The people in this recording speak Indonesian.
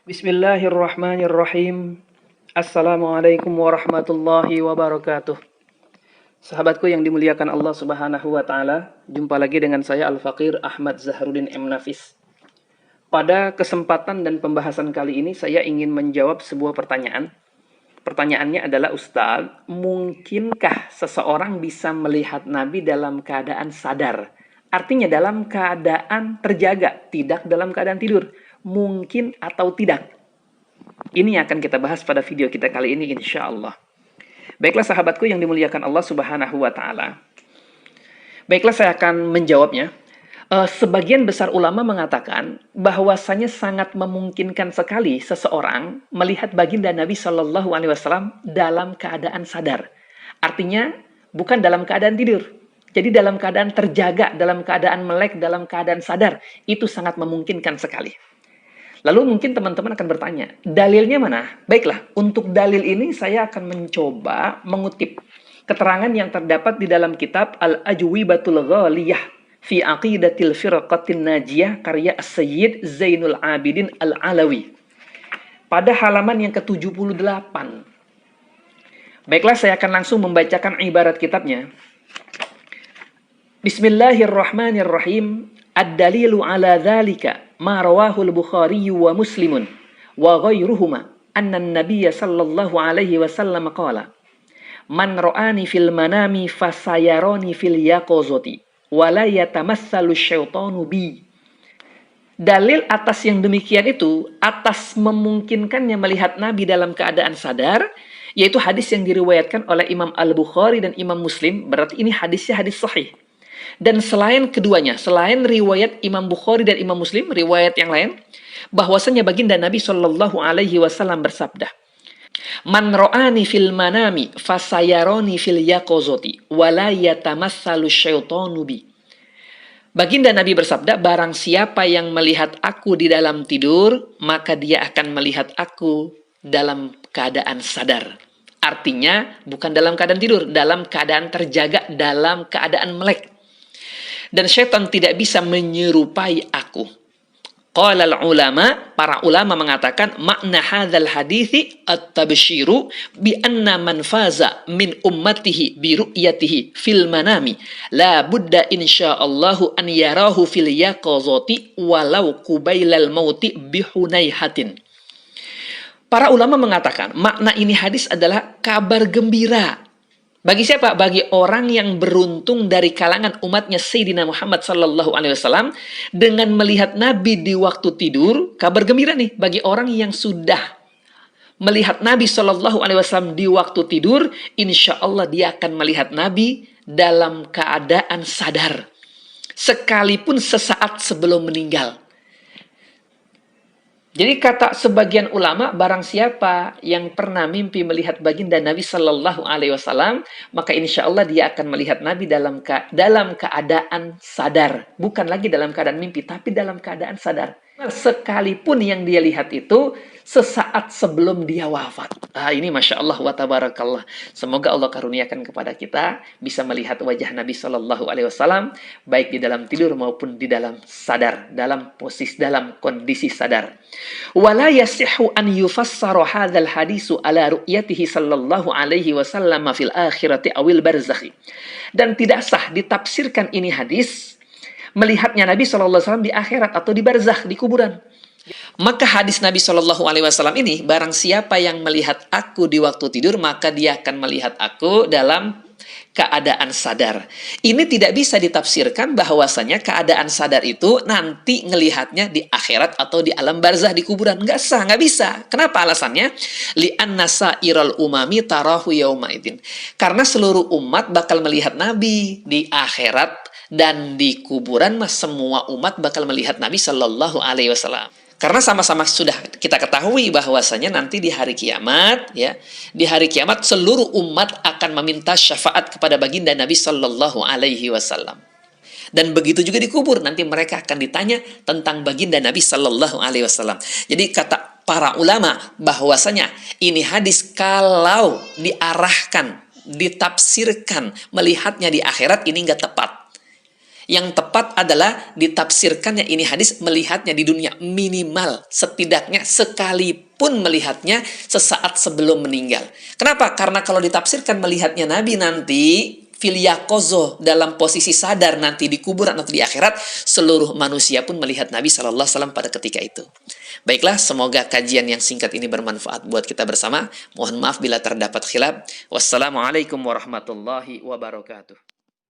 Bismillahirrahmanirrahim. Assalamualaikum warahmatullahi wabarakatuh. Sahabatku yang dimuliakan Allah Subhanahu wa taala, jumpa lagi dengan saya Al-Faqir Ahmad Zahrudin M. Nafis. Pada kesempatan dan pembahasan kali ini saya ingin menjawab sebuah pertanyaan. Pertanyaannya adalah, Ustaz, mungkinkah seseorang bisa melihat Nabi dalam keadaan sadar? Artinya dalam keadaan terjaga, tidak dalam keadaan tidur. Mungkin atau tidak? Ini yang akan kita bahas pada video kita kali ini, insya Allah. Baiklah sahabatku yang dimuliakan Allah Subhanahu wa ta'ala. Baiklah, saya akan menjawabnya. Sebagian besar ulama mengatakan bahwasanya sangat memungkinkan sekali seseorang melihat baginda Nabi Shallallahu Alaihi Wasallam dalam keadaan sadar. Artinya bukan dalam keadaan tidur. Jadi dalam keadaan terjaga, dalam keadaan melek, dalam keadaan sadar. Itu sangat memungkinkan sekali. Lalu mungkin teman-teman akan bertanya, dalilnya mana? Baiklah, untuk dalil ini saya akan mencoba mengutip keterangan yang terdapat di dalam kitab Al-Ajwibatul Ghaliyah fi Aqidatil Firqatin Najiyah karya As-Sayyid Zainul Abidin Al-Alawi. Pada halaman yang ke-78. Baiklah, saya akan langsung membacakan ibarat kitabnya. Bismillahirrahmanirrahim. Ad-dalilu ala dzalika ma rawahul Bukhari wa Muslimun wa ghairuhuma anna an-nabiy sallallahu alaihi wasallam qala man ra'ani fil manami fasayarani fil yaqazati wa la yatamassalu syaitanu bi. Dalil atas yang demikian itu, atas memungkinkannya melihat Nabi dalam keadaan sadar, yaitu hadis yang diriwayatkan oleh Imam Al-Bukhari dan Imam Muslim. Berarti ini hadisnya hadis sahih. Dan selain keduanya, selain riwayat Imam Bukhari dan Imam Muslim, riwayat yang lain, bahwasanya baginda Nabi Shallallahu Alaihi Wasallam bersabda, "Man ro'ani fil manami, fasayaroni fil yaqozoti, wala yatamassalu syaitanu bi." Baginda Nabi bersabda, barang siapa yang melihat aku di dalam tidur, maka dia akan melihat aku dalam keadaan sadar. Artinya, bukan dalam keadaan tidur, dalam keadaan terjaga, dalam keadaan melek. Dan syaitan tidak bisa menyerupai aku. Qala al-ulama, para ulama mengatakan, makna hadzal hadithi at-tabshiru bi anna man faza min ummatihi bi ru'yatihi fil manami la budda insyaallahu an yarahu fil yaqazati walau qubailal mauti bi hunayhatin. Para ulama mengatakan, makna ini hadis adalah kabar gembira. Bagi siapa? Bagi orang yang beruntung dari kalangan umatnya Sayyidina Muhammad Sallallahu Alaihi Wasallam dengan melihat Nabi di waktu tidur. Kabar gembira nih bagi orang yang sudah melihat Nabi Sallallahu Alaihi Wasallam di waktu tidur. Insya Allah dia akan melihat Nabi dalam keadaan sadar, sekalipun sesaat sebelum meninggal. Jadi kata sebagian ulama, barang siapa yang pernah mimpi melihat baginda Nabi Shallallahu Alaihi Wasallam, maka insya Allah dia akan melihat Nabi dalam keadaan sadar, bukan lagi dalam keadaan mimpi, tapi dalam keadaan sadar. Sekalipun yang dia lihat itu sesaat sebelum dia wafat. Ini Masya Allah wa tabarakallah. Semoga Allah karuniakan kepada kita bisa melihat wajah Nabi Shallallahu Alaihi Wasallam baik di dalam tidur maupun di dalam sadar, dalam kondisi sadar. Wala yasihu an yufassara hadzal hadisu ala ru'yatihi sallallahu alaihi wasallam fil akhirati awil barzakhi. Dan tidak sah ditafsirkan ini hadis melihatnya Nabi Shallallahu Alaihi Wasallam di akhirat atau di barzakh, di kuburan. Maka hadis Nabi Shallallahu Alaihi Wasallam ini, barang siapa yang melihat aku di waktu tidur, maka dia akan melihat aku dalam keadaan sadar. Ini tidak bisa ditafsirkan bahwasanya keadaan sadar itu nanti ngelihatnya di akhirat atau di alam barzah, di kuburan. Nggak sah, nggak bisa. Kenapa alasannya? Li'anna sa'iral umami tarahu yauma idzin. Karena seluruh umat bakal melihat Nabi di akhirat dan di kuburan, mas semua umat bakal melihat Nabi Shallallahu Alaihi Wasallam. Karena sama-sama sudah kita ketahui bahwasanya nanti di hari kiamat, ya, di hari kiamat seluruh umat akan meminta syafaat kepada baginda Nabi Shallallahu Alaihi Wasallam. Dan begitu juga di kubur, nanti mereka akan ditanya tentang baginda Nabi Shallallahu Alaihi Wasallam. Jadi kata para ulama bahwasanya ini hadis kalau diarahkan, ditafsirkan melihatnya di akhirat, ini nggak tepat. Yang tepat adalah ditafsirkannya ini hadis melihatnya di dunia minimal setidaknya sekalipun melihatnya sesaat sebelum meninggal. Kenapa? Karena kalau ditafsirkan melihatnya Nabi nanti fil yaqozo dalam posisi sadar nanti di kuburan atau di akhirat, seluruh manusia pun melihat Nabi Shallallahu Alaihi Wasallam pada ketika itu. Baiklah, semoga kajian yang singkat ini bermanfaat buat kita bersama. Mohon maaf bila terdapat khilaf. Wassalamualaikum warahmatullahi wabarakatuh.